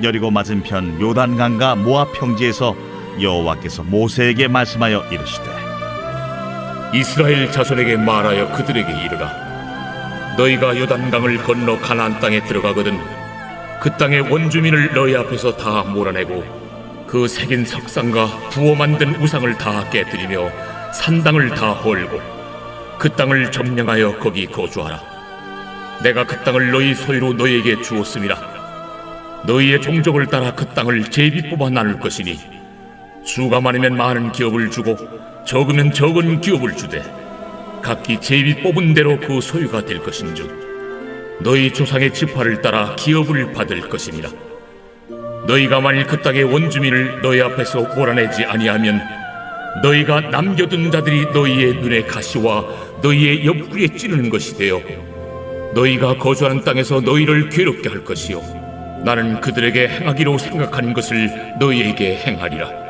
여리고 맞은편 요단강과 모압 평지에서 여호와께서 모세에게 말씀하여 이르시되 이스라엘 자손에게 말하여 그들에게 이르라. 너희가 요단강을 건너 가나안 땅에 들어가거든 그 땅의 원주민을 너희 앞에서 다 몰아내고 그 새긴 석상과 부어 만든 우상을 다 깨뜨리며 산당을 다 헐고 그 땅을 점령하여 거기 거주하라. 내가 그 땅을 너희 소유로 너희에게 주었음이라. 너희의 종족을 따라 그 땅을 제비 뽑아 나눌 것이니 수가 많으면 많은 기업을 주고 적으면 적은 기업을 주되 각기 제비 뽑은 대로 그 소유가 될 것인즉 너희 조상의 지파를 따라 기업을 받을 것이니라. 너희가 만일 그 땅의 원주민을 너희 앞에서 몰아내지 아니하면 너희가 남겨둔 자들이 너희의 눈에 가시와 너희의 옆구리에 찌르는 것이 되어 너희가 거주하는 땅에서 너희를 괴롭게 할 것이요 나는 그들에게 행하기로 생각한 것을 너희에게 행하리라.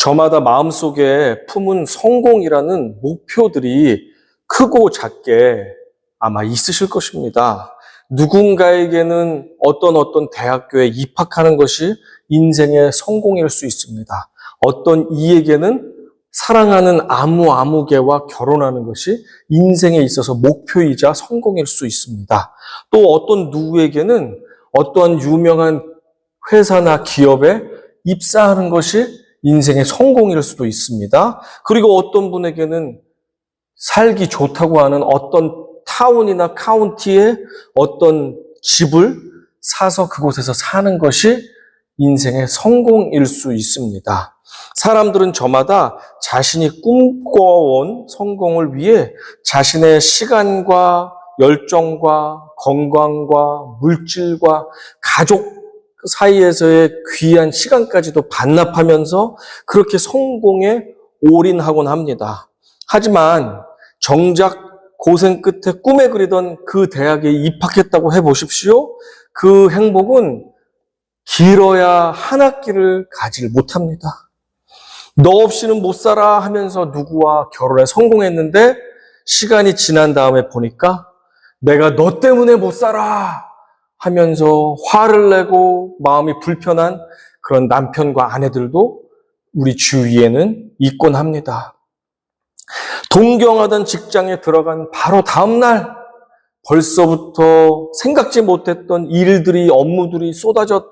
저마다 마음속에 품은 성공이라는 목표들이 크고 작게 아마 있으실 것입니다. 누군가에게는 어떤 대학교에 입학하는 것이 인생의 성공일 수 있습니다. 어떤 이에게는 사랑하는 아무개와 결혼하는 것이 인생에 있어서 목표이자 성공일 수 있습니다. 또 어떤 누구에게는 어떠한 유명한 회사나 기업에 입사하는 것이 인생의 성공일 수도 있습니다. 그리고 어떤 분에게는 살기 좋다고 하는 어떤 타운이나 카운티에 어떤 집을 사서 그곳에서 사는 것이 인생의 성공일 수 있습니다. 사람들은 저마다 자신이 꿈꿔온 성공을 위해 자신의 시간과 열정과 건강과 물질과 가족 사이에서의 귀한 시간까지도 반납하면서 그렇게 성공에 올인하곤 합니다. 하지만 정작 고생 끝에 꿈에 그리던 그 대학에 입학했다고 해보십시오. 그 행복은 길어야 한 학기를 가질 못합니다. 너 없이는 못 살아 하면서 누구와 결혼에 성공했는데 시간이 지난 다음에 보니까 내가 너 때문에 못 살아 하면서 화를 내고 마음이 불편한 그런 남편과 아내들도 우리 주위에는 있곤 합니다. 동경하던 직장에 들어간 바로 다음 날 벌써부터 생각지 못했던 일들이, 업무들이 쏟아져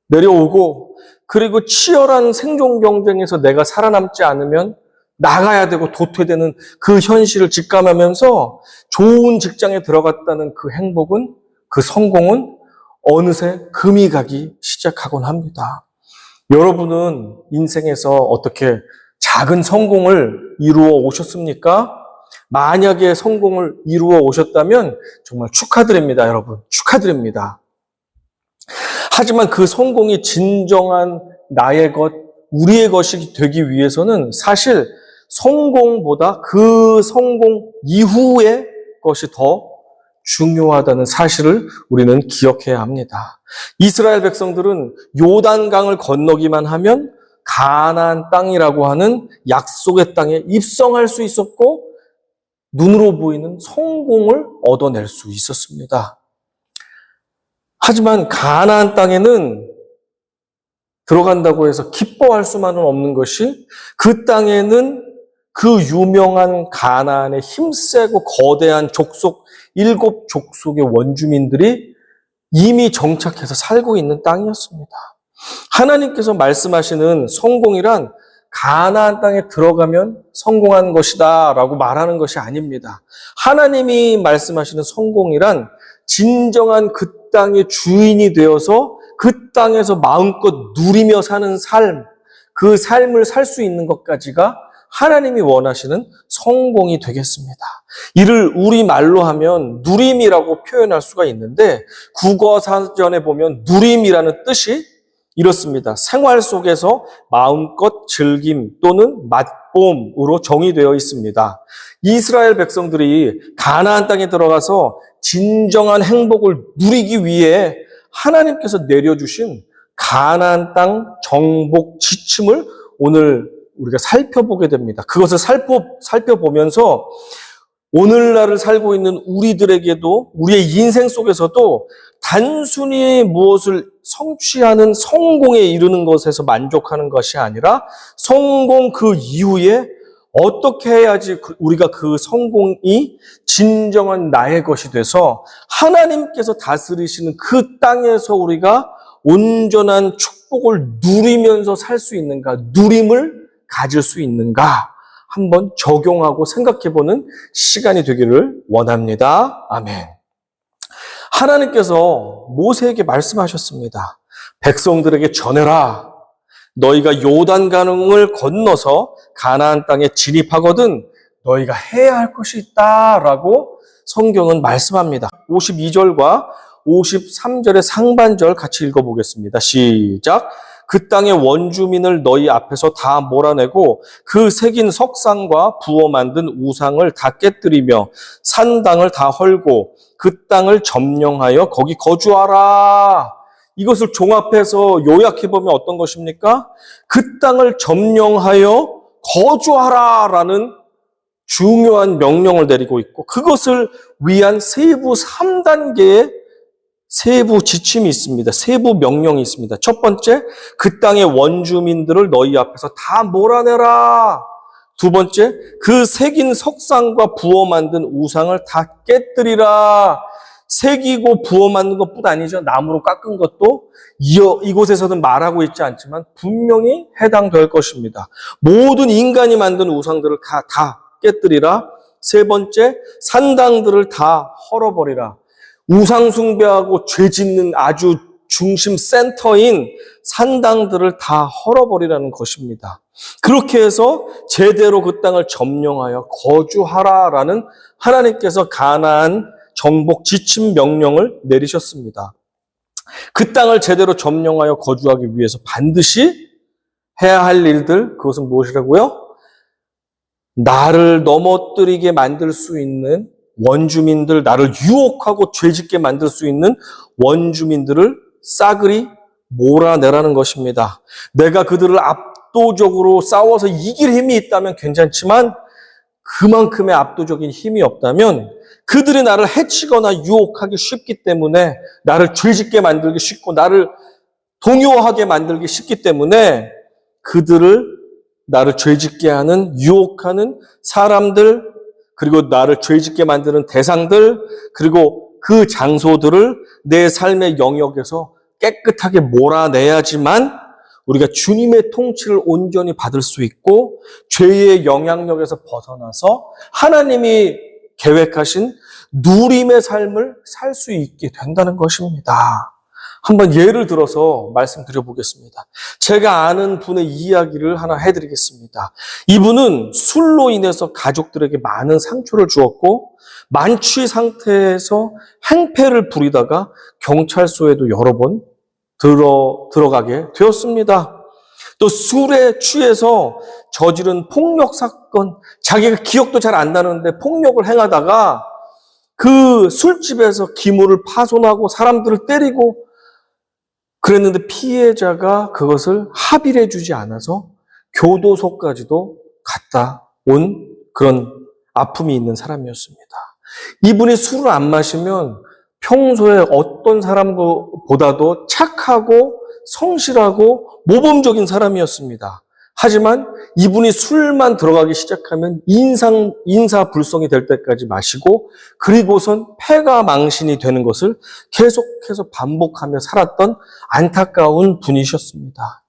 내려오고 그리고 치열한 생존 경쟁에서 내가 살아남지 않으면 나가야 되고 도태되는 그 현실을 직감하면서 좋은 직장에 들어갔다는 그 행복은, 그 성공은 어느새 금이 가기 시작하곤 합니다. 여러분은 인생에서 어떻게 작은 성공을 이루어 오셨습니까? 만약에 성공을 이루어 오셨다면 정말 축하드립니다, 여러분. 축하드립니다. 하지만 그 성공이 진정한 나의 것, 우리의 것이 되기 위해서는 사실 성공보다 그 성공 이후의 것이 더 중요하다는 사실을 우리는 기억해야 합니다. 이스라엘 백성들은 요단강을 건너기만 하면 가나안 땅이라고 하는 약속의 땅에 입성할 수 있었고 눈으로 보이는 성공을 얻어낼 수 있었습니다. 하지만 가나안 땅에는 들어간다고 해서 기뻐할 수만은 없는 것이 그 땅에는 그 유명한 가나안의 힘세고 거대한 족속 7족속의 원주민들이 이미 정착해서 살고 있는 땅이었습니다. 하나님께서 말씀하시는 성공이란 가나안 땅에 들어가면 성공한 것이다 라고 말하는 것이 아닙니다. 하나님이 말씀하시는 성공이란 진정한 그 땅의 주인이 되어서 그 땅에서 마음껏 누리며 사는 삶, 그 삶을 살 수 있는 것까지가 하나님이 원하시는 성공이 되겠습니다. 이를 우리말로 하면 누림이라고 표현할 수가 있는데 국어 사전에 보면 누림이라는 뜻이 이렇습니다. 생활 속에서 마음껏 즐김 또는 맛봄으로 정의되어 있습니다. 이스라엘 백성들이 가나안 땅에 들어가서 진정한 행복을 누리기 위해 하나님께서 내려주신 가나안 땅 정복 지침을 오늘 우리가 살펴보게 됩니다. 그것을 살펴보면서 오늘날을 살고 있는 우리들에게도 우리의 인생 속에서도 단순히 무엇을 성취하는 성공에 이르는 것에서 만족하는 것이 아니라 성공 그 이후에 어떻게 해야지 우리가 그 성공이 진정한 나의 것이 돼서 하나님께서 다스리시는 그 땅에서 우리가 온전한 축복을 누리면서 살 수 있는가, 누림을 가질 수 있는가 한번 적용하고 생각해보는 시간이 되기를 원합니다. 아멘. 하나님께서 모세에게 말씀하셨습니다. 백성들에게 전해라. 너희가 요단강을 건너서 가나안 땅에 진입하거든 너희가 해야 할 것이 있다라고 성경은 말씀합니다. 52절과 53절의 상반절 같이 읽어보겠습니다. 시작. 그 땅의 원주민을 너희 앞에서 다 몰아내고 그 새긴 석상과 부어 만든 우상을 다 깨뜨리며 산당을 다 헐고 그 땅을 점령하여 거기 거주하라. 이것을 종합해서 요약해보면 어떤 것입니까? 그 땅을 점령하여 거주하라라는 중요한 명령을 내리고 있고 그것을 위한 세부 3단계의 세부 지침이 있습니다. 세부 명령이 있습니다. 첫 번째, 그 땅의 원주민들을 너희 앞에서 다 몰아내라. 두 번째, 그 새긴 석상과 부어 만든 우상을 다 깨뜨리라. 새기고 부어 만든 것뿐 아니죠. 나무로 깎은 것도 이곳에서는 말하고 있지 않지만 분명히 해당될 것입니다. 모든 인간이 만든 우상들을 다 깨뜨리라. 세 번째, 산당들을 다 헐어버리라. 우상 숭배하고 죄 짓는 아주 중심 센터인 산당들을 다 헐어버리라는 것입니다. 그렇게 해서 제대로 그 땅을 점령하여 거주하라라는 하나님께서 가나안 정복 지침 명령을 내리셨습니다. 그 땅을 제대로 점령하여 거주하기 위해서 반드시 해야 할 일들, 그것은 무엇이라고요? 나를 넘어뜨리게 만들 수 있는 원주민들, 나를 유혹하고 죄짓게 만들 수 있는 원주민들을 싸그리 몰아내라는 것입니다. 내가 그들을 압도적으로 싸워서 이길 힘이 있다면 괜찮지만 그만큼의 압도적인 힘이 없다면 그들이 나를 해치거나 유혹하기 쉽기 때문에 나를 죄짓게 만들기 쉽고 나를 동요하게 만들기 쉽기 때문에 그들을 나를 죄짓게 하는 유혹하는 사람들 그리고 나를 죄짓게 만드는 대상들 그리고 그 장소들을 내 삶의 영역에서 깨끗하게 몰아내야지만 우리가 주님의 통치를 온전히 받을 수 있고 죄의 영향력에서 벗어나서 하나님이 계획하신 누림의 삶을 살 수 있게 된다는 것입니다. 한번 예를 들어서 말씀드려보겠습니다. 제가 아는 분의 이야기를 하나 해드리겠습니다. 이분은 술로 인해서 가족들에게 많은 상처를 주었고 만취 상태에서 행패를 부리다가 경찰서에도 여러 번 들어가게 되었습니다. 또 술에 취해서 저지른 폭력 사건, 자기가 기억도 잘 안 나는데 폭력을 행하다가 그 술집에서 기물을 파손하고 사람들을 때리고 그랬는데 피해자가 그것을 합의를 해주지 않아서 교도소까지도 갔다 온 그런 아픔이 있는 사람이었습니다. 이분이 술을 안 마시면 평소에 어떤 사람보다도 착하고 성실하고 모범적인 사람이었습니다. 하지만 이분이 술만 들어가기 시작하면 인사불성이 될 때까지 마시고 그리고선 패가 망신이 되는 것을 계속해서 반복하며 살았던 안타까운 분이셨습니다.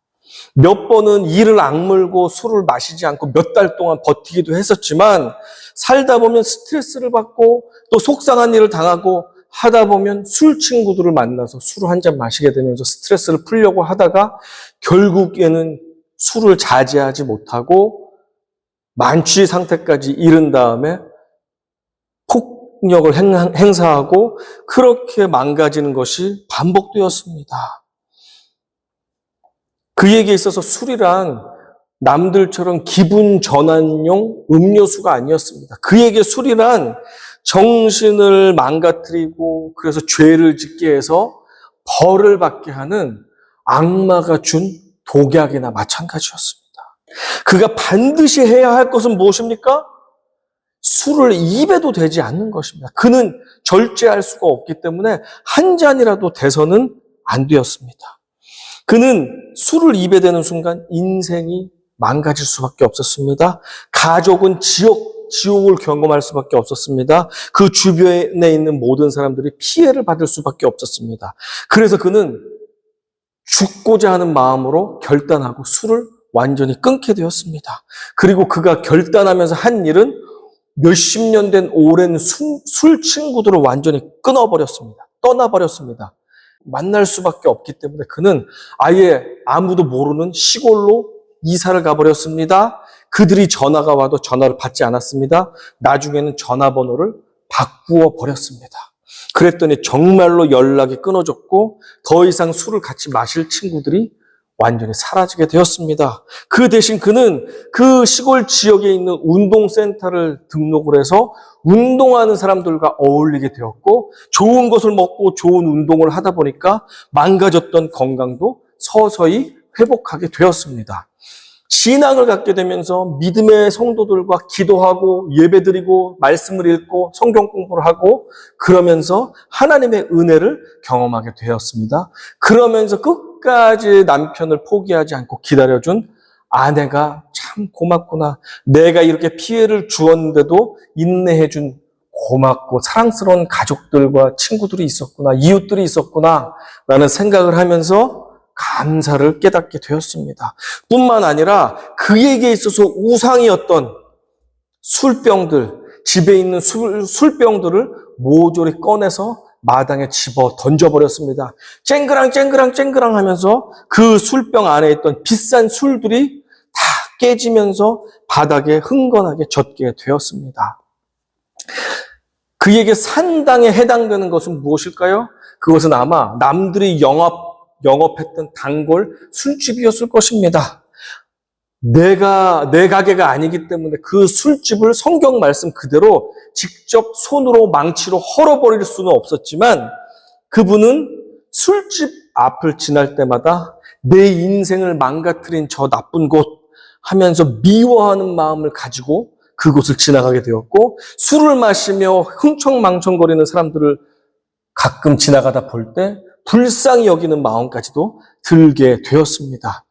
몇 번은 이를 악물고 술을 마시지 않고 몇 달 동안 버티기도 했었지만 살다 보면 스트레스를 받고 또 속상한 일을 당하고 하다 보면 술 친구들을 만나서 술을 한 잔 마시게 되면서 스트레스를 풀려고 하다가 결국에는 술을 자제하지 못하고 만취 상태까지 이른 다음에 폭력을 행사하고 그렇게 망가지는 것이 반복되었습니다. 그에게 있어서 술이란 남들처럼 기분 전환용 음료수가 아니었습니다. 그에게 술이란 정신을 망가뜨리고 그래서 죄를 짓게 해서 벌을 받게 하는 악마가 준 독약이나 마찬가지였습니다. 그가 반드시 해야 할 것은 무엇입니까? 술을 입에도 대지 않는 것입니다. 그는 절제할 수가 없기 때문에 한 잔이라도 대서는 안 되었습니다. 그는 술을 입에 대는 순간 인생이 망가질 수밖에 없었습니다. 가족은 지옥을 경험할 수밖에 없었습니다. 그 주변에 있는 모든 사람들이 피해를 받을 수밖에 없었습니다. 그래서 그는 죽고자 하는 마음으로 결단하고 술을 완전히 끊게 되었습니다. 그리고 그가 결단하면서 한 일은 몇십 년 된 오랜 술 친구들을 완전히 끊어버렸습니다. 떠나버렸습니다. 만날 수밖에 없기 때문에 그는 아예 아무도 모르는 시골로 이사를 가버렸습니다. 그들이 전화가 와도 전화를 받지 않았습니다. 나중에는 전화번호를 바꾸어 버렸습니다. 그랬더니 정말로 연락이 끊어졌고 더 이상 술을 같이 마실 친구들이 완전히 사라지게 되었습니다. 그 대신 그는 그 시골 지역에 있는 운동센터를 등록을 해서 운동하는 사람들과 어울리게 되었고 좋은 것을 먹고 좋은 운동을 하다 보니까 망가졌던 건강도 서서히 회복하게 되었습니다. 신앙을 갖게 되면서 믿음의 성도들과 기도하고 예배드리고 말씀을 읽고 성경 공부를 하고 그러면서 하나님의 은혜를 경험하게 되었습니다. 그러면서 끝까지 남편을 포기하지 않고 기다려준 아내가 참 고맙구나. 내가 이렇게 피해를 주었는데도 인내해준 고맙고 사랑스러운 가족들과 친구들이 있었구나. 이웃들이 있었구나. 라는 생각을 하면서 감사를 깨닫게 되었습니다. 뿐만 아니라 그에게 있어서 우상이었던 술병들, 집에 있는 술병들을 모조리 꺼내서 마당에 집어 던져버렸습니다. 쨍그랑 하면서 그 술병 안에 있던 비싼 술들이 다 깨지면서 바닥에 흥건하게 젖게 되었습니다. 그에게 산당에 해당되는 것은 무엇일까요? 그것은 아마 남들이 영업했던 단골 술집이었을 것입니다. 내 가게가 아니기 때문에 그 술집을 성경 말씀 그대로 직접 손으로 망치로 헐어버릴 수는 없었지만 그분은 술집 앞을 지날 때마다 내 인생을 망가뜨린 저 나쁜 곳 하면서 미워하는 마음을 가지고 그곳을 지나가게 되었고 술을 마시며 흥청망청거리는 사람들을 가끔 지나가다 볼 때 불쌍히 여기는 마음까지도 들게 되었습니다.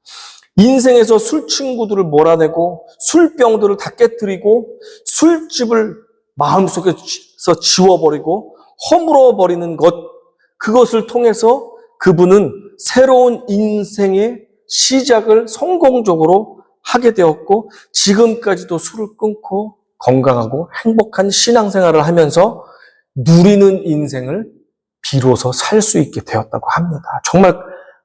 인생에서 술 친구들을 몰아내고 술병들을 다 깨뜨리고 술집을 마음속에서 지워버리고 허물어버리는 것, 그것을 통해서 그분은 새로운 인생의 시작을 성공적으로 하게 되었고 지금까지도 술을 끊고 건강하고 행복한 신앙생활을 하면서 누리는 인생을 비로소 살 수 있게 되었다고 합니다. 정말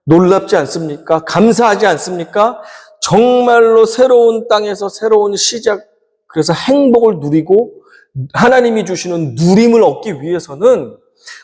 놀랍지 않습니까? 감사하지 않습니까? 정말로 새로운 땅에서 새로운 시작, 그래서 행복을 누리고 하나님이 주시는 누림을 얻기 위해서는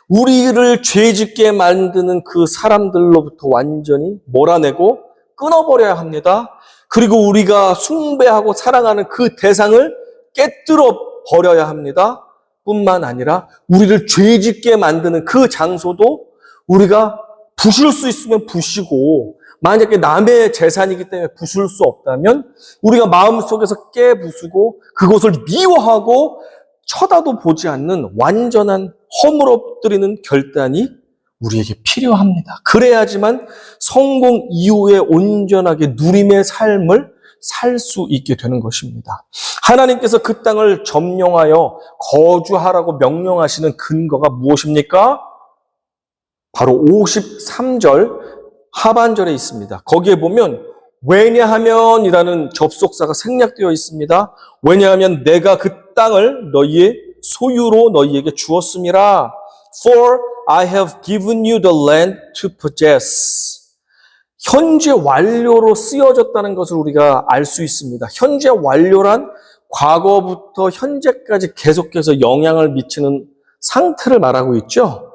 우리를 죄짓게 만드는 그 사람들로부터 완전히 몰아내고 끊어버려야 합니다. 그리고 우리가 숭배하고 사랑하는 그 대상을 깨뜨려 버려야 합니다. 뿐만 아니라 우리를 죄짓게 만드는 그 장소도 우리가 부술 수 있으면 부시고 만약에 남의 재산이기 때문에 부술 수 없다면 우리가 마음속에서 깨부수고 그것을 미워하고 쳐다도 보지 않는 완전한 허물어뜨리는 결단이 우리에게 필요합니다. 그래야지만 성공 이후에 온전하게 누림의 삶을 살 수 있게 되는 것입니다. 하나님께서 그 땅을 점령하여 거주하라고 명령하시는 근거가 무엇입니까? 바로 53절 하반절에 있습니다. 거기에 보면 왜냐하면이라는 접속사가 생략되어 있습니다. 왜냐하면 내가 그 땅을 너희의 소유로 너희에게 주었음이라. For I have given you the land to possess. 현재 완료로 쓰여졌다는 것을 우리가 알 수 있습니다. 현재 완료란 과거부터 현재까지 계속해서 영향을 미치는 상태를 말하고 있죠.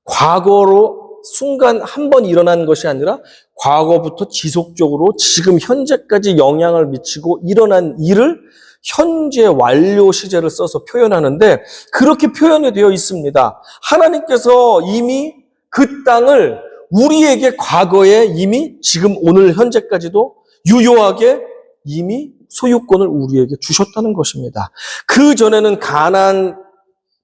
과거로 순간 한 번 일어난 것이 아니라 과거부터 지속적으로 지금 현재까지 영향을 미치고 일어난 일을 현재 완료 시제를 써서 표현하는데 그렇게 표현이 되어 있습니다. 하나님께서 이미 그 땅을 우리에게 과거에 이미 지금 오늘 현재까지도 유효하게 이미 소유권을 우리에게 주셨다는 것입니다. 그 전에는 가나안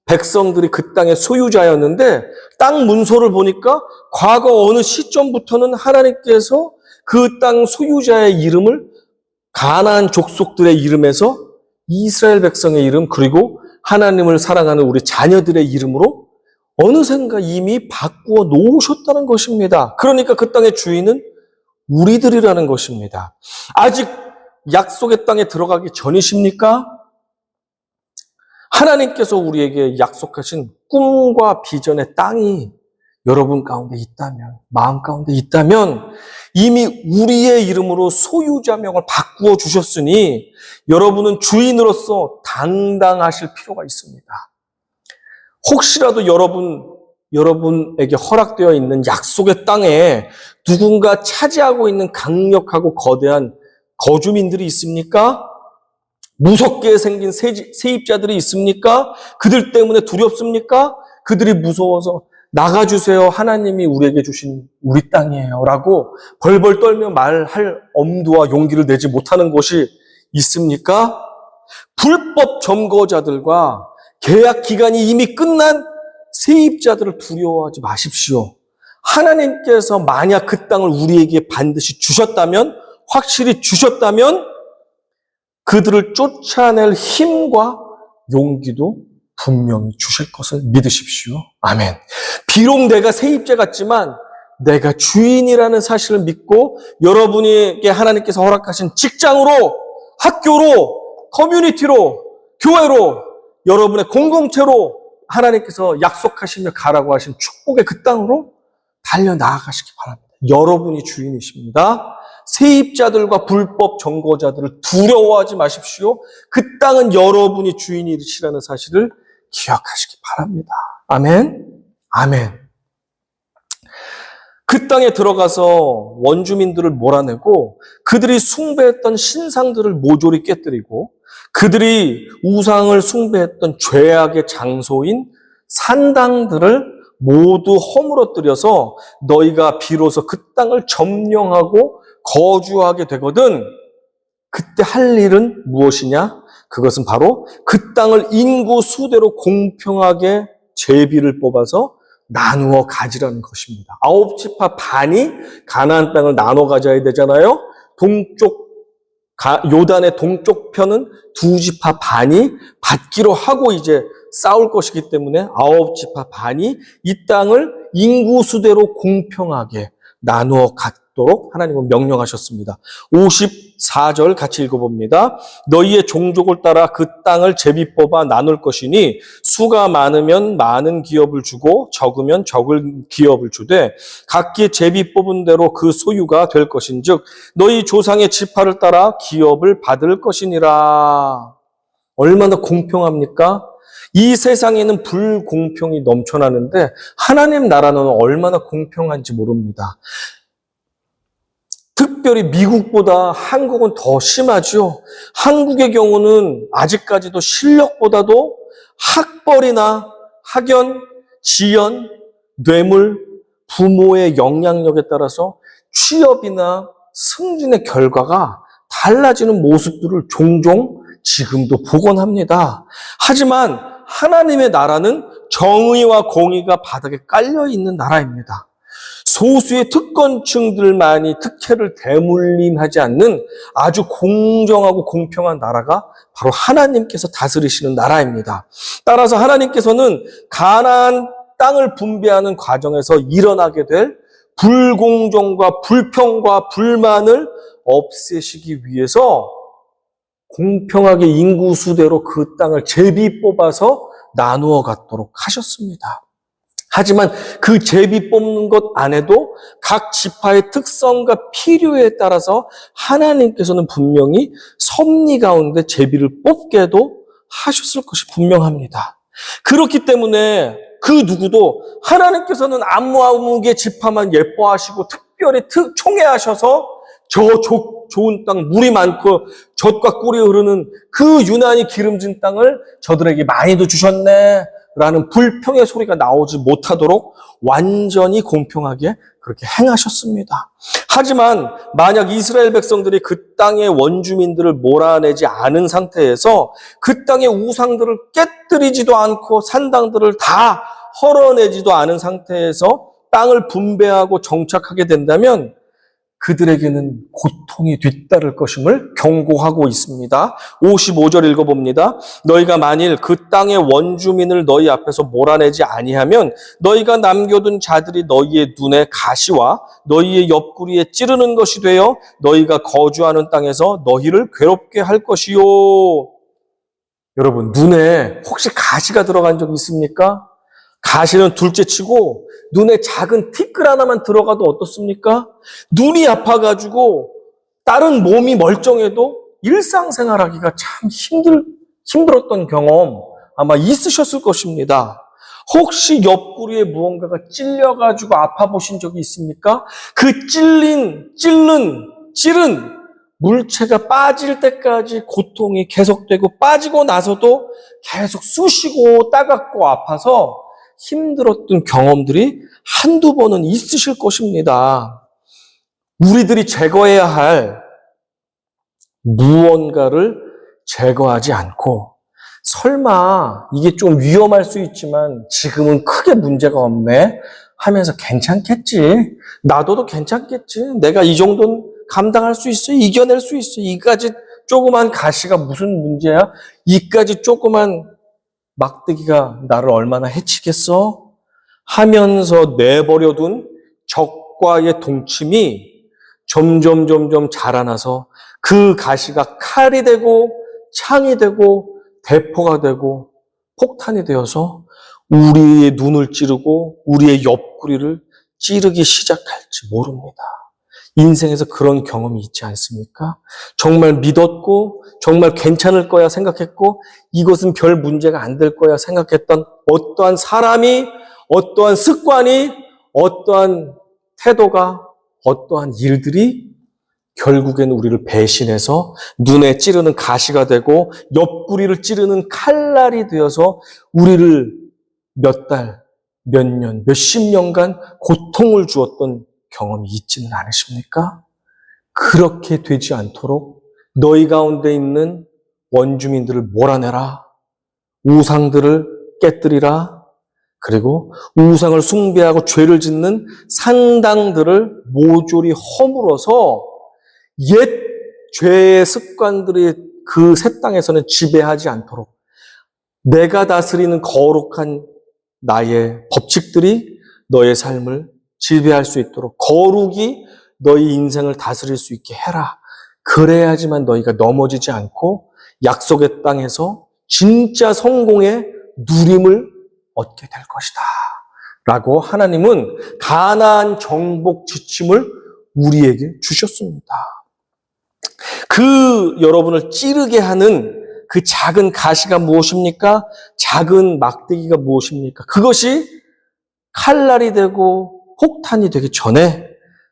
백성들이 그 땅의 소유자였는데 땅 문서를 보니까 과거 어느 시점부터는 하나님께서 그 땅 소유자의 이름을 가나안 족속들의 이름에서 이스라엘 백성의 이름 그리고 하나님을 사랑하는 우리 자녀들의 이름으로 어느샌가 이미 바꾸어 놓으셨다는 것입니다. 그러니까 그 땅의 주인은 우리들이라는 것입니다. 아직 약속의 땅에 들어가기 전이십니까? 하나님께서 우리에게 약속하신 꿈과 비전의 땅이 여러분 가운데 있다면, 마음 가운데 있다면 이미 우리의 이름으로 소유자명을 바꾸어 주셨으니 여러분은 주인으로서 당당하실 필요가 있습니다. 혹시라도 여러분에게 허락되어 있는 약속의 땅에 누군가 차지하고 있는 강력하고 거대한 거주민들이 있습니까? 무섭게 생긴 세입자들이 있습니까? 그들 때문에 두렵습니까? 그들이 무서워서 나가주세요. 하나님이 우리에게 주신 우리 땅이에요. 라고 벌벌 떨며 말할 엄두와 용기를 내지 못하는 곳이 있습니까? 불법 점거자들과 계약 기간이 이미 끝난 세입자들을 두려워하지 마십시오. 하나님께서 만약 그 땅을 우리에게 반드시 주셨다면, 확실히 주셨다면 그들을 쫓아낼 힘과 용기도 분명히 주실 것을 믿으십시오. 아멘. 비록 내가 세입자 같지만 내가 주인이라는 사실을 믿고 여러분에게 하나님께서 허락하신 직장으로, 학교로, 커뮤니티로, 교회로, 여러분의 공동체로 하나님께서 약속하시며 가라고 하신 축복의 그 땅으로 달려나아가시기 바랍니다. 여러분이 주인이십니다. 세입자들과 불법 점거자들을 두려워하지 마십시오. 그 땅은 여러분이 주인이시라는 사실을 기억하시기 바랍니다. 아멘. 아멘. 그 땅에 들어가서 원주민들을 몰아내고 그들이 숭배했던 신상들을 모조리 깨뜨리고 그들이 우상을 숭배했던 죄악의 장소인 산당들을 모두 허물어뜨려서 너희가 비로소 그 땅을 점령하고 거주하게 되거든. 그때 할 일은 무엇이냐? 그것은 바로 그 땅을 인구 수대로 공평하게 제비를 뽑아서 나누어 가지라는 것입니다. 9지파 반이 가나안 땅을 나눠 가져야 되잖아요. 요단의 동쪽 편은 2지파 반이 받기로 하고 이제 싸울 것이기 때문에 9지파 반이 이 땅을 인구 수대로 공평하게 나누어 갖도록 하나님은 명령하셨습니다. 54절 같이 읽어봅니다. 너희의 종족을 따라 그 땅을 제비 뽑아 나눌 것이니 수가 많으면 많은 기업을 주고 적으면 적은 기업을 주되 각기 제비 뽑은 대로 그 소유가 될 것인즉 너희 조상의 지파를 따라 기업을 받을 것이니라. 얼마나 공평합니까? 이 세상에는 불공평이 넘쳐나는데 하나님 나라는 얼마나 공평한지 모릅니다. 특별히 미국보다 한국은 더 심하죠. 한국의 경우는 아직까지도 실력보다도 학벌이나 학연, 지연, 뇌물, 부모의 영향력에 따라서 취업이나 승진의 결과가 달라지는 모습들을 종종 지금도 보곤 합니다. 하지만 하나님의 나라는 정의와 공의가 바닥에 깔려있는 나라입니다. 소수의 특권층들만이 특혜를 대물림하지 않는 아주 공정하고 공평한 나라가 바로 하나님께서 다스리시는 나라입니다. 따라서 하나님께서는 가나안 땅을 분배하는 과정에서 일어나게 될 불공정과 불평과 불만을 없애시기 위해서 공평하게 인구수대로 그 땅을 제비 뽑아서 나누어 갖도록 하셨습니다. 하지만 그 제비 뽑는 것 안에도 각 지파의 특성과 필요에 따라서 하나님께서는 분명히 섭리 가운데 제비를 뽑게도 하셨을 것이 분명합니다. 그렇기 때문에 그 누구도 하나님께서는 아무개 지파만 예뻐하시고 특별히 총애하셔서 좋은 땅, 물이 많고 젖과 꿀이 흐르는 그 유난히 기름진 땅을 저들에게 많이도 주셨네 라는 불평의 소리가 나오지 못하도록 완전히 공평하게 그렇게 행하셨습니다. 하지만 만약 이스라엘 백성들이 그 땅의 원주민들을 몰아내지 않은 상태에서 그 땅의 우상들을 깨뜨리지도 않고 산당들을 다 헐어내지도 않은 상태에서 땅을 분배하고 정착하게 된다면 그들에게는 고통이 뒤따를 것임을 경고하고 있습니다. 55절 읽어봅니다. 너희가 만일 그 땅의 원주민을 너희 앞에서 몰아내지 아니하면 너희가 남겨둔 자들이 너희의 눈에 가시와 너희의 옆구리에 찌르는 것이 되어 너희가 거주하는 땅에서 너희를 괴롭게 할 것이요. 여러분, 눈에 혹시 가시가 들어간 적 있습니까? 가시는 둘째치고 눈에 작은 티끌 하나만 들어가도 어떻습니까? 눈이 아파가지고 다른 몸이 멀쩡해도 일상생활하기가 참 힘들었던 경험 아마 있으셨을 것입니다. 혹시 옆구리에 무언가가 찔려가지고 아파 보신 적이 있습니까? 그 찌른 물체가 빠질 때까지 고통이 계속되고 빠지고 나서도 계속 쑤시고 따갑고 아파서 힘들었던 경험들이 한두 번은 있으실 것입니다. 우리들이 제거해야 할 무언가를 제거하지 않고 설마 이게 좀 위험할 수 있지만 지금은 크게 문제가 없네 하면서 괜찮겠지. 놔둬도 괜찮겠지. 내가 이 정도는 감당할 수 있어. 이겨낼 수 있어. 이까지 조그만 가시가 무슨 문제야? 이까지 조그만 막대기가 나를 얼마나 해치겠어? 하면서 내버려둔 적과의 동침이 점점 자라나서 그 가시가 칼이 되고 창이 되고 대포가 되고 폭탄이 되어서 우리의 눈을 찌르고 우리의 옆구리를 찌르기 시작할지 모릅니다. 인생에서 그런 경험이 있지 않습니까? 정말 믿었고 정말 괜찮을 거야 생각했고 이것은 별 문제가 안 될 거야 생각했던 어떠한 사람이 어떠한 습관이 어떠한 태도가 어떠한 일들이 결국에는 우리를 배신해서 눈에 찌르는 가시가 되고 옆구리를 찌르는 칼날이 되어서 우리를 몇 달, 몇 년, 몇십 년간 고통을 주었던 경험이 있지는 않으십니까? 그렇게 되지 않도록 너희 가운데 있는 원주민들을 몰아내라. 우상들을 깨뜨리라. 그리고 우상을 숭배하고 죄를 짓는 산당들을 모조리 허물어서 옛 죄의 습관들이 그 새 땅에서는 지배하지 않도록 내가 다스리는 거룩한 나의 법칙들이 너의 삶을 지배할 수 있도록 거룩이 너희 인생을 다스릴 수 있게 해라. 그래야지만 너희가 넘어지지 않고 약속의 땅에서 진짜 성공의 누림을 얻게 될 것이다. 라고 하나님은 가나안 정복 지침을 우리에게 주셨습니다. 그 여러분을 찌르게 하는 그 작은 가시가 무엇입니까? 작은 막대기가 무엇입니까? 그것이 칼날이 되고 폭탄이 되기 전에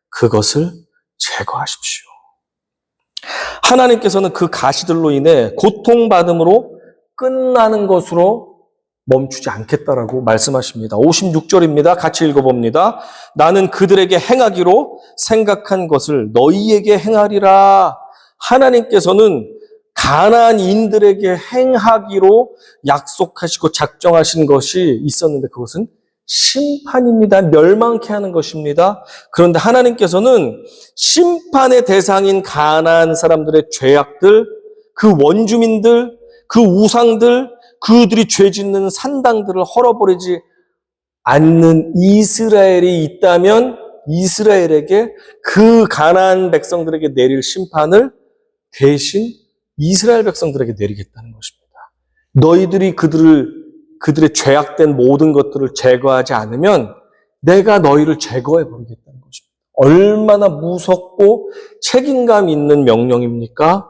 그것을 제거하십시오. 하나님께서는 그 가시들로 인해 고통받음으로 끝나는 것으로 멈추지 않겠다라고 말씀하십니다. 56절입니다. 같이 읽어봅니다. 나는 그들에게 행하기로 생각한 것을 너희에게 행하리라. 하나님께서는 가나안인들에게 행하기로 약속하시고 작정하신 것이 있었는데 그것은 심판입니다. 멸망케 하는 것입니다. 그런데 하나님께서는 심판의 대상인 가나안 사람들의 죄악들, 그 원주민들, 그 우상들, 그들이 죄 짓는 산당들을 헐어버리지 않는 이스라엘이 있다면 이스라엘에게 그 가나안 백성들에게 내릴 심판을 대신 이스라엘 백성들에게 내리겠다는 것입니다. 너희들이 그들의 죄악된 모든 것들을 제거하지 않으면 내가 너희를 제거해버리겠다는 것입니다. 얼마나 무섭고 책임감 있는 명령입니까?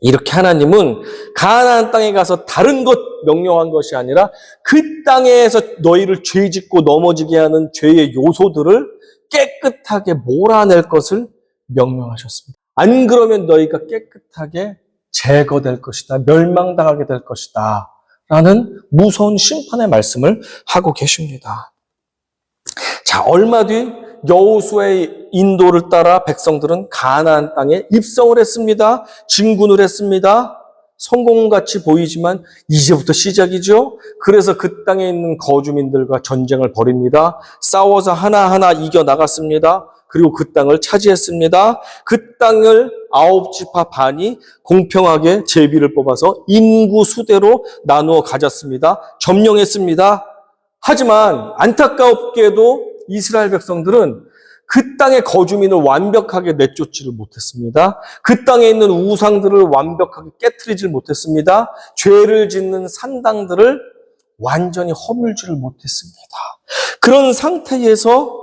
이렇게 하나님은 가나안 땅에 가서 다른 것 명령한 것이 아니라 그 땅에서 너희를 죄짓고 넘어지게 하는 죄의 요소들을 깨끗하게 몰아낼 것을 명령하셨습니다. 안 그러면 너희가 깨끗하게 제거될 것이다. 멸망당하게 될 것이다. 라는 무서운 심판의 말씀을 하고 계십니다. 자, 얼마 뒤 여호수아의 인도를 따라 백성들은 가나안 땅에 입성을 했습니다. 진군을 했습니다. 성공같이 보이지만 이제부터 시작이죠. 그래서 그 땅에 있는 거주민들과 전쟁을 벌입니다. 싸워서 하나하나 이겨나갔습니다. 그리고 그 땅을 차지했습니다. 그 땅을 9지파 반이 공평하게 제비를 뽑아서 인구 수대로 나누어 가졌습니다. 점령했습니다. 하지만 안타깝게도 이스라엘 백성들은 그 땅의 거주민을 완벽하게 내쫓지를 못했습니다. 그 땅에 있는 우상들을 완벽하게 깨트리질 못했습니다. 죄를 짓는 산당들을 완전히 허물지를 못했습니다. 그런 상태에서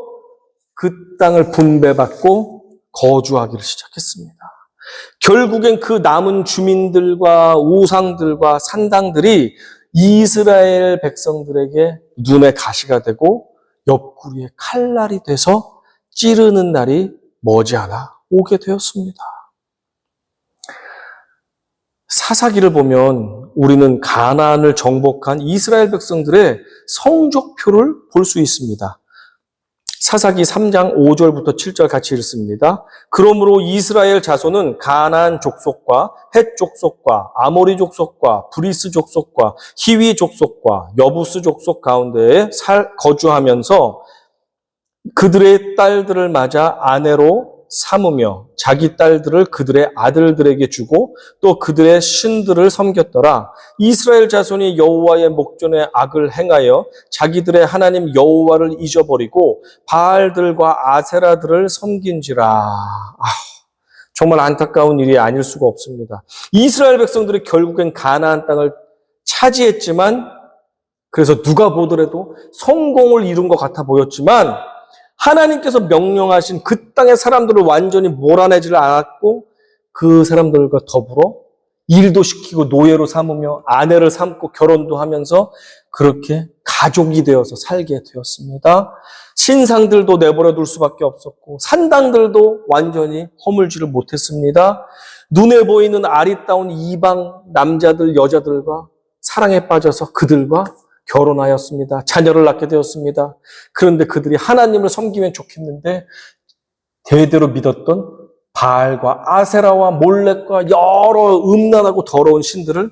그 땅을 분배받고 거주하기를 시작했습니다. 결국엔 그 남은 주민들과 우상들과 산당들이 이스라엘 백성들에게 눈의 가시가 되고 옆구리에 칼날이 돼서 찌르는 날이 머지않아 오게 되었습니다. 사사기를 보면 우리는 가나안을 정복한 이스라엘 백성들의 성적표를 볼 수 있습니다. 사사기 3장 5절부터 7절 같이 읽습니다. 그러므로 이스라엘 자손은 가나안 족속과 헷 족속과 아모리 족속과 브리스 족속과 히위 족속과 여부스 족속 가운데에 거주하면서 그들의 딸들을 맞아 아내로 삼으며 자기 딸들을 그들의 아들들에게 주고 또 그들의 신들을 섬겼더라. 이스라엘 자손이 여호와의 목전에 악을 행하여 자기들의 하나님 여호와를 잊어버리고 바알들과 아세라들을 섬긴지라. 정말 안타까운 일이 아닐 수가 없습니다. 이스라엘 백성들이 결국엔 가나안 땅을 차지했지만, 그래서 누가 보더라도 성공을 이룬 것 같아 보였지만 하나님께서 명령하신 그 땅의 사람들을 완전히 몰아내지를 않았고 그 사람들과 더불어 일도 시키고 노예로 삼으며 아내를 삼고 결혼도 하면서 그렇게 가족이 되어서 살게 되었습니다. 신상들도 내버려 둘 수밖에 없었고 산당들도 완전히 허물지를 못했습니다. 눈에 보이는 아리따운 이방 남자들, 여자들과 사랑에 빠져서 그들과 결혼하였습니다. 자녀를 낳게 되었습니다. 그런데 그들이 하나님을 섬기면 좋겠는데 대대로 믿었던 바알과 아세라와 몰렉과 여러 음란하고 더러운 신들을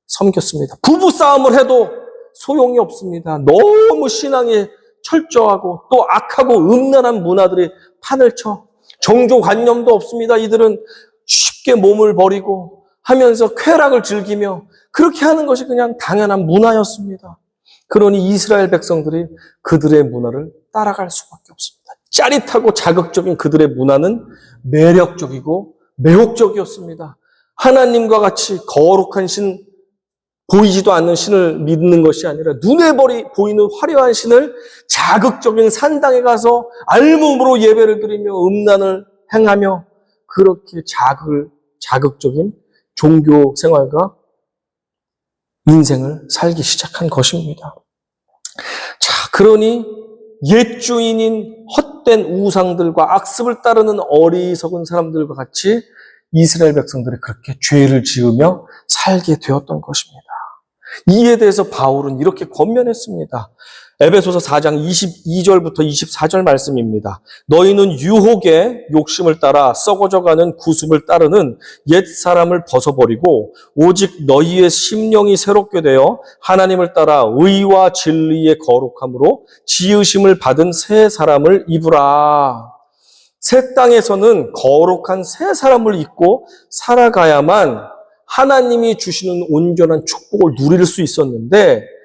섬겼습니다. 부부싸움을 해도 소용이 없습니다. 너무 신앙이 철저하고 또 악하고 음란한 문화들이 판을 쳐 정조관념도 없습니다. 이들은 쉽게 몸을 버리고 하면서 쾌락을 즐기며 그렇게 하는 것이 그냥 당연한 문화였습니다. 그러니 이스라엘 백성들이 그들의 문화를 따라갈 수밖에 없습니다. 짜릿하고 자극적인 그들의 문화는 매력적이고 매혹적이었습니다. 하나님과 같이 거룩한 신, 보이지도 않는 신을 믿는 것이 아니라 눈에 보이는 화려한 신을 자극적인 산당에 가서 알몸으로 예배를 드리며 음란을 행하며 그렇게 자극적인 종교 생활과 인생을 살기 시작한 것입니다. 자, 그러니 옛 주인인 헛된 우상들과 악습을 따르는 어리석은 사람들과 같이 이스라엘 백성들이 그렇게 죄를 지으며 살게 되었던 것입니다. 이에 대해서 바울은 이렇게 권면했습니다. 에베소서 4장 22절부터 24절 말씀입니다. 너희는 유혹의 욕심을 따라 썩어져가는 구습을 따르는 옛사람을 벗어버리고 오직 너희의 심령이 새롭게 되어 하나님을 따라 의와 진리의 거룩함으로 지으심을 받은 새 사람을 입으라. 새 땅에서는 거룩한 새 사람을 입고 살아가야만 하나님이 주시는 온전한 축복을 누릴 수 있었는데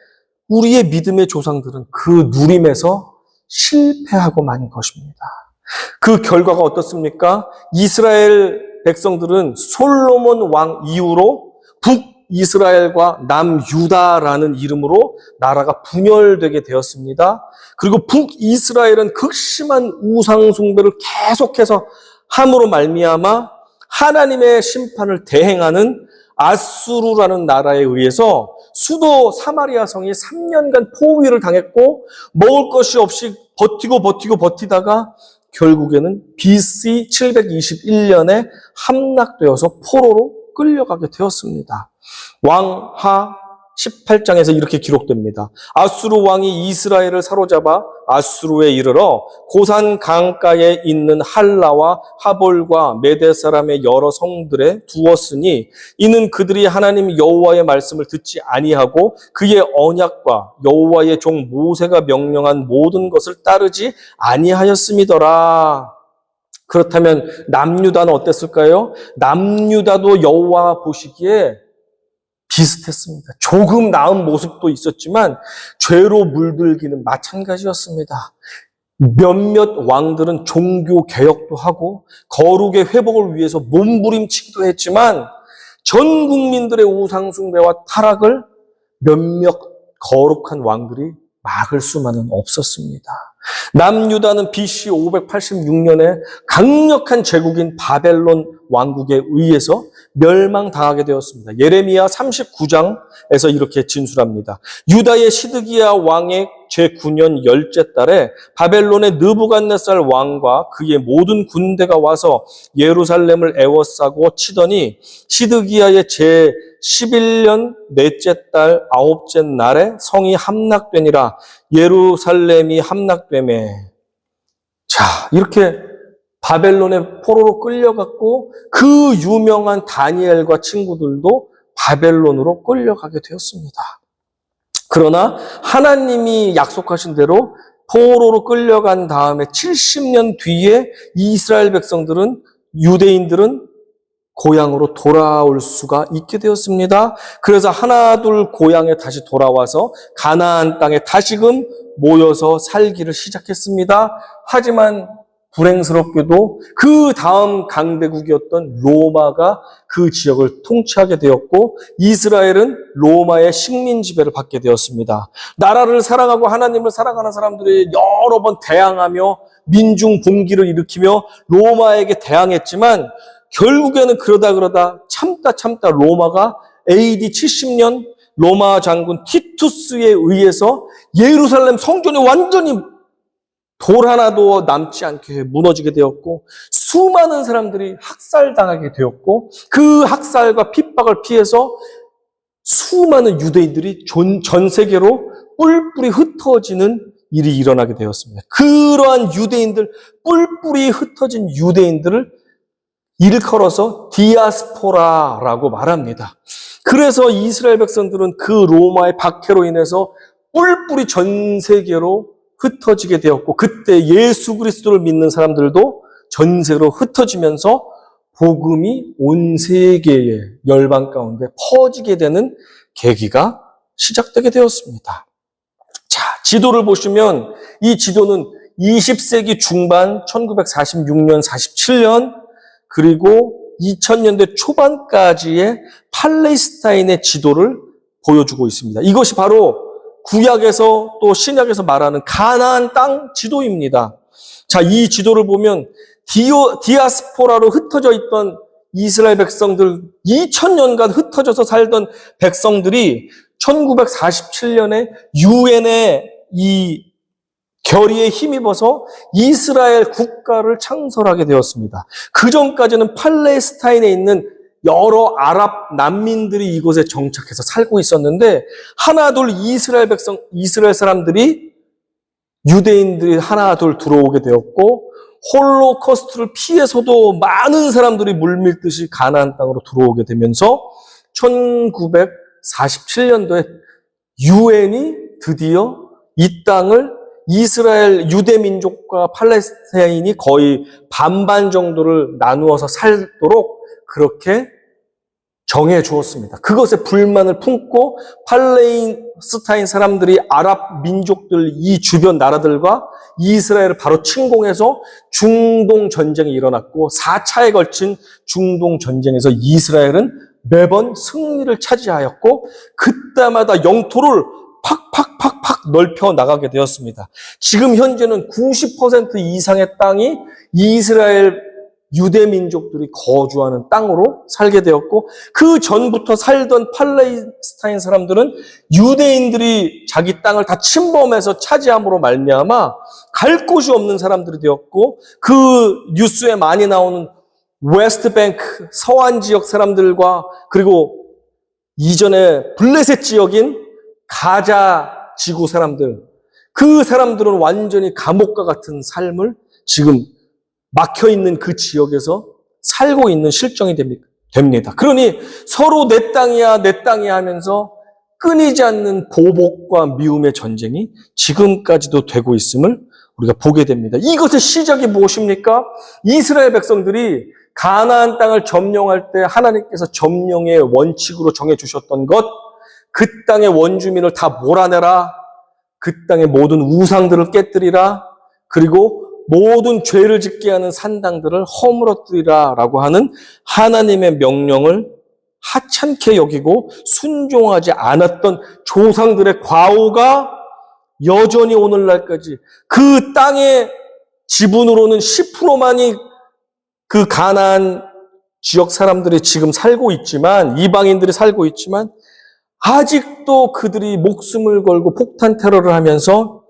우리의 믿음의 조상들은 그 누림에서 실패하고 만 것입니다. 그 결과가 어떻습니까? 이스라엘 백성들은 솔로몬 왕 이후로 북이스라엘과 남유다라는 이름으로 나라가 분열되게 되었습니다. 그리고 북이스라엘은 극심한 우상 숭배를 계속해서 함으로 말미암아 하나님의 심판을 대행하는 아수르라는 나라에 의해서 수도 사마리아 성이 3년간 포위를 당했고 먹을 것이 없이 버티다가 결국에는 BC 721년에 함락되어서 포로로 끌려가게 되었습니다. 왕하 18장에서 이렇게 기록됩니다. 아수르 왕이 이스라엘을 사로잡아 아수르에 이르러 고산 강가에 있는 할라와 하볼과 메대 사람의 여러 성들에 두었으니 이는 그들이 하나님 여호와의 말씀을 듣지 아니하고 그의 언약과 여호와의 종 모세가 명령한 모든 것을 따르지 아니하였음이더라. 그렇다면 남유다는 어땠을까요? 남유다도 여호와 보시기에 비슷했습니다. 조금 나은 모습도 있었지만 죄로 물들기는 마찬가지였습니다. 몇몇 왕들은 종교 개혁도 하고 거룩의 회복을 위해서 몸부림치기도 했지만 전 국민들의 우상 숭배와 타락을 몇몇 거룩한 왕들이 막을 수만은 없었습니다. 남유다는 BC 586년에 강력한 제국인 바벨론 왕국에 의해서 멸망당하게 되었습니다. 예레미야 39장에서 이렇게 진술합니다. 유다의 시드기야 왕의 제9년 10째 달에 바벨론의 느부갓네살 왕과 그의 모든 군대가 와서 예루살렘을 에워싸고 치더니 시드기야의 제11년 넷째 달 9째 날에 성이 함락되니라. 예루살렘이 함락되매. 자, 이렇게 바벨론의 포로로 끌려갔고 그 유명한 다니엘과 친구들도 바벨론으로 끌려가게 되었습니다. 그러나 하나님이 약속하신 대로 포로로 끌려간 다음에 70년 뒤에 이스라엘 백성들은, 유대인들은 고향으로 돌아올 수가 있게 되었습니다. 그래서 하나둘 고향에 다시 돌아와서 가나안 땅에 다시금 모여서 살기를 시작했습니다. 하지만 불행스럽게도 그 다음 강대국이었던 로마가 그 지역을 통치하게 되었고 이스라엘은 로마의 식민 지배를 받게 되었습니다. 나라를 사랑하고 하나님을 사랑하는 사람들이 여러 번 대항하며 민중 봉기를 일으키며 로마에게 대항했지만 결국에는 그러다 참다 로마가 AD 70년 로마 장군 티투스에 의해서 예루살렘 성전이 완전히 돌 하나도 남지 않게 무너지게 되었고 수많은 사람들이 학살당하게 되었고 그 학살과 핍박을 피해서 수많은 유대인들이 전 세계로 뿔뿔이 흩어지는 일이 일어나게 되었습니다. 그러한 유대인들, 뿔뿔이 흩어진 유대인들을 일컬어서 디아스포라라고 말합니다. 그래서 이스라엘 백성들은 그 로마의 박해로 인해서 뿔뿔이 전 세계로 흩어지게 되었고 그때 예수 그리스도를 믿는 사람들도 전 세계로 흩어지면서 복음이 온 세계의 열방 가운데 퍼지게 되는 계기가 시작되게 되었습니다. 자, 지도를 보시면 이 지도는 20세기 중반 1946년, 47년 그리고 2000년대 초반까지의 팔레스타인의 지도를 보여주고 있습니다. 이것이 바로 구약에서 또 신약에서 말하는 가나안 땅 지도입니다. 자, 이 지도를 보면 디아스포라로 흩어져 있던 이스라엘 백성들, 2000년간 흩어져서 살던 백성들이 1947년에 유엔의 이 결의에 힘입어서 이스라엘 국가를 창설하게 되었습니다. 그 전까지는 팔레스타인에 있는 여러 아랍 난민들이 이곳에 정착해서 살고 있었는데 하나둘 이스라엘 사람들이 유대인들이 하나둘 들어오게 되었고 홀로코스트를 피해서도 많은 사람들이 물밀듯이 가나안 땅으로 들어오게 되면서 1947년도에 유엔이 드디어 이 땅을 이스라엘 유대 민족과 팔레스타인이 거의 반반 정도를 나누어서 살도록 그렇게 정해 주었습니다. 그것에 불만을 품고 팔레스타인 사람들이 아랍 민족들 이 주변 나라들과 이스라엘을 바로 침공해서 중동 전쟁이 일어났고 4차에 걸친 중동 전쟁에서 이스라엘은 매번 승리를 차지하였고 그때마다 영토를 팍팍팍팍 넓혀 나가게 되었습니다. 지금 현재는 90% 이상의 땅이 이스라엘 유대 민족들이 거주하는 땅으로 살게 되었고, 그 전부터 살던 팔레스타인 사람들은 유대인들이 자기 땅을 다 침범해서 차지함으로 말미암아 갈 곳이 없는 사람들이 되었고, 그 뉴스에 많이 나오는 웨스트뱅크 서안 지역 사람들과, 그리고 이전에 블레셋 지역인 가자 지구 사람들, 그 사람들은 완전히 감옥과 같은 삶을 지금 막혀있는 그 지역에서 살고 있는 실정이 됩니다. 그러니 서로 내 땅이야, 내 땅이야 하면서 끊이지 않는 보복과 미움의 전쟁이 지금까지도 되고 있음을 우리가 보게 됩니다. 이것의 시작이 무엇입니까? 이스라엘 백성들이 가나안 땅을 점령할 때 하나님께서 점령의 원칙으로 정해주셨던 것, 그 땅의 원주민을 다 몰아내라, 그 땅의 모든 우상들을 깨뜨리라, 그리고 모든 죄를 짓게 하는 산당들을 허물어뜨리라 라고 하는 하나님의 명령을 하찮게 여기고 순종하지 않았던 조상들의 과오가 여전히 오늘날까지 그 땅의 지분으로는 10%만이 그 가나안 지역 사람들이 지금 살고 있지만, 이방인들이 살고 있지만, 아직도 그들이 목숨을 걸고 폭탄 테러를 하면서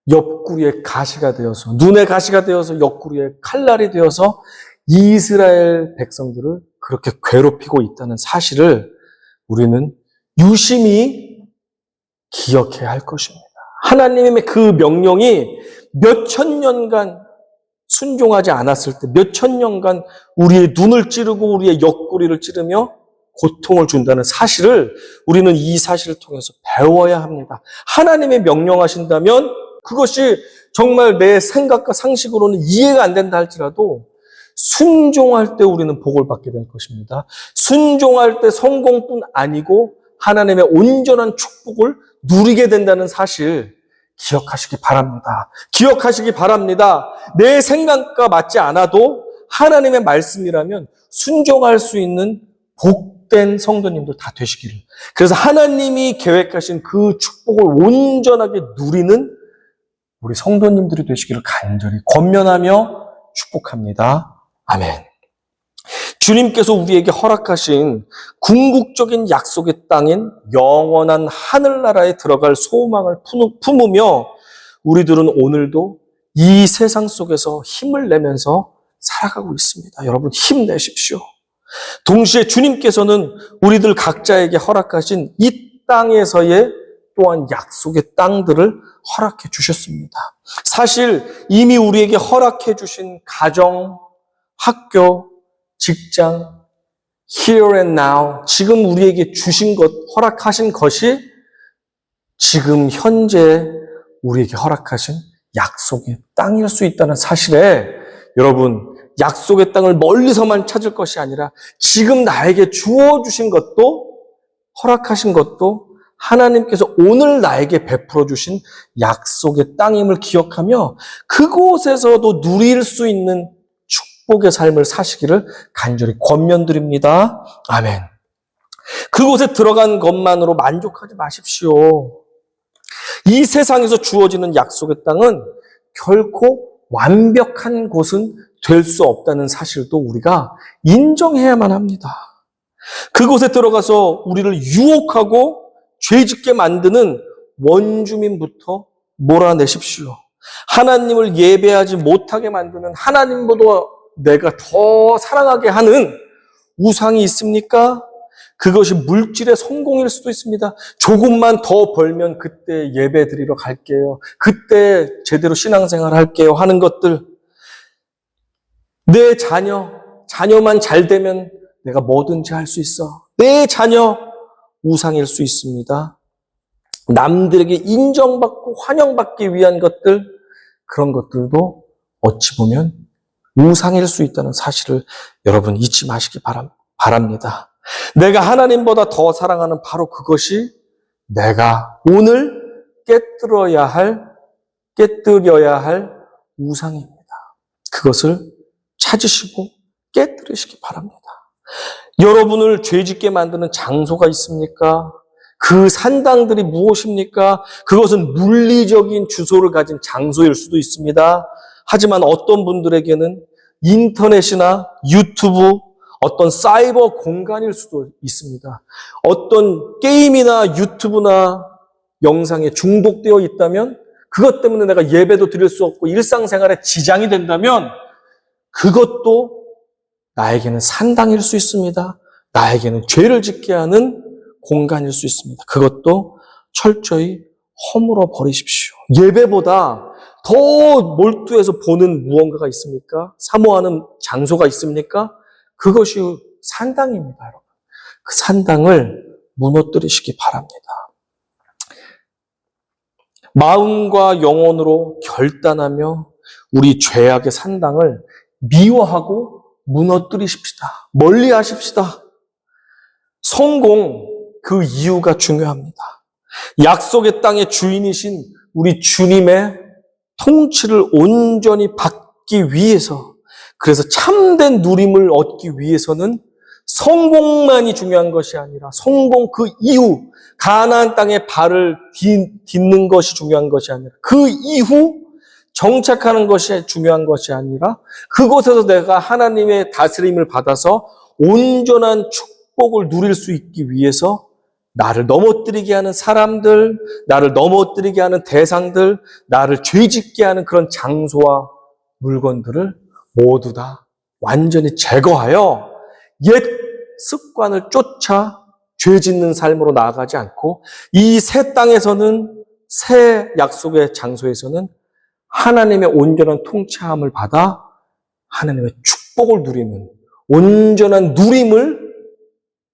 옆구리에 가시가 되어서, 눈에 가시가 되어서 옆구리에 칼날이 되어서 이스라엘 백성들을 그렇게 괴롭히고 있다는 사실을 우리는 유심히 기억해야 할 것입니다. 하나님의 그 명령이 몇천 년간 순종하지 않았을 때, 몇천 년간 우리의 눈을 찌르고 우리의 옆구리를 찌르며 고통을 준다는 사실을 우리는 이 사실을 통해서 배워야 합니다. 하나님의 명령하신다면 그것이 정말 내 생각과 상식으로는 이해가 안 된다 할지라도 순종할 때 우리는 복을 받게 될 것입니다. 순종할 때 성공뿐 아니고 하나님의 온전한 축복을 누리게 된다는 사실 기억하시기 바랍니다. 기억하시기 바랍니다. 내 생각과 맞지 않아도 하나님의 말씀이라면 순종할 수 있는 복된 성도님들 다 되시기를. 그래서 하나님이 계획하신 그 축복을 온전하게 누리는 우리 성도님들이 되시기를 간절히 권면하며 축복합니다. 아멘. 주님께서 우리에게 허락하신 궁극적인 약속의 땅인 영원한 하늘나라에 들어갈 소망을 품으며 우리들은 오늘도 이 세상 속에서 힘을 내면서 살아가고 있습니다. 여러분 힘내십시오. 동시에 주님께서는 우리들 각자에게 허락하신 이 땅에서의 또한 약속의 땅들을 허락해 주셨습니다. 사실 이미 우리에게 허락해 주신 가정, 학교, 직장, here and now, 지금 우리에게 주신 것, 허락하신 것이 지금 현재 우리에게 허락하신 약속의 땅일 수 있다는 사실에 여러분, 약속의 땅을 멀리서만 찾을 것이 아니라 지금 나에게 주어주신 것도, 허락하신 것도 하나님께서 오늘 나에게 베풀어 주신 약속의 땅임을 기억하며 그곳에서도 누릴 수 있는 축복의 삶을 사시기를 간절히 권면드립니다. 아멘. 그곳에 들어간 것만으로 만족하지 마십시오. 이 세상에서 주어지는 약속의 땅은 결코 완벽한 곳은 될 수 없다는 사실도 우리가 인정해야만 합니다. 그곳에 들어가서 우리를 유혹하고 죄짓게 만드는 원주민부터 몰아내십시오. 하나님을 예배하지 못하게 만드는, 하나님보다 내가 더 사랑하게 하는 우상이 있습니까? 그것이 물질의 성공일 수도 있습니다. 조금만 더 벌면 그때 예배 드리러 갈게요. 그때 제대로 신앙생활 할게요 하는 것들. 내 자녀만 잘 되면 내가 뭐든지 할 수 있어. 내 자녀 우상일 수 있습니다. 남들에게 인정받고 환영받기 위한 것들, 그런 것들도 어찌 보면 우상일 수 있다는 사실을 여러분 잊지 마시기 바랍니다. 내가 하나님보다 더 사랑하는 바로 그것이 내가 오늘 깨뜨려야 할 우상입니다. 그것을 찾으시고 깨뜨리시기 바랍니다. 여러분을 죄짓게 만드는 장소가 있습니까? 그 산당들이 무엇입니까? 그것은 물리적인 주소를 가진 장소일 수도 있습니다. 하지만 어떤 분들에게는 인터넷이나 유튜브, 어떤 사이버 공간일 수도 있습니다. 어떤 게임이나 유튜브나 영상에 중독되어 있다면 그것 때문에 내가 예배도 드릴 수 없고 일상생활에 지장이 된다면 그것도 나에게는 산당일 수 있습니다. 나에게는 죄를 짓게 하는 공간일 수 있습니다. 그것도 철저히 허물어 버리십시오. 예배보다 더 몰두해서 보는 무언가가 있습니까? 사모하는 장소가 있습니까? 그것이 산당입니다, 여러분. 그 산당을 무너뜨리시기 바랍니다. 마음과 영혼으로 결단하며 우리 죄악의 산당을 미워하고 무너뜨리십시다. 멀리 하십시다. 성공, 그 이유가 중요합니다. 약속의 땅의 주인이신 우리 주님의 통치를 온전히 받기 위해서, 그래서 참된 누림을 얻기 위해서는 성공만이 중요한 것이 아니라 성공 그 이후 가나안 땅에 발을 딛는 것이 중요한 것이 아니라 그 이후 정착하는 것이 중요한 것이 아니라 그곳에서 내가 하나님의 다스림을 받아서 온전한 축복을 누릴 수 있기 위해서 나를 넘어뜨리게 하는 사람들, 나를 넘어뜨리게 하는 대상들, 나를 죄짓게 하는 그런 장소와 물건들을 모두 다 완전히 제거하여 옛 습관을 쫓아 죄짓는 삶으로 나아가지 않고 이 새 땅에서는, 새 약속의 장소에서는 하나님의 온전한 통치함을 받아 하나님의 축복을 누리는, 온전한 누림을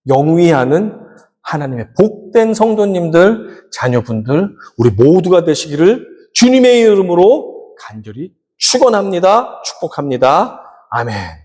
영위하는 하나님의 복된 성도님들, 자녀분들, 우리 모두가 되시기를 주님의 이름으로 간절히 축원합니다. 축복합니다. 아멘.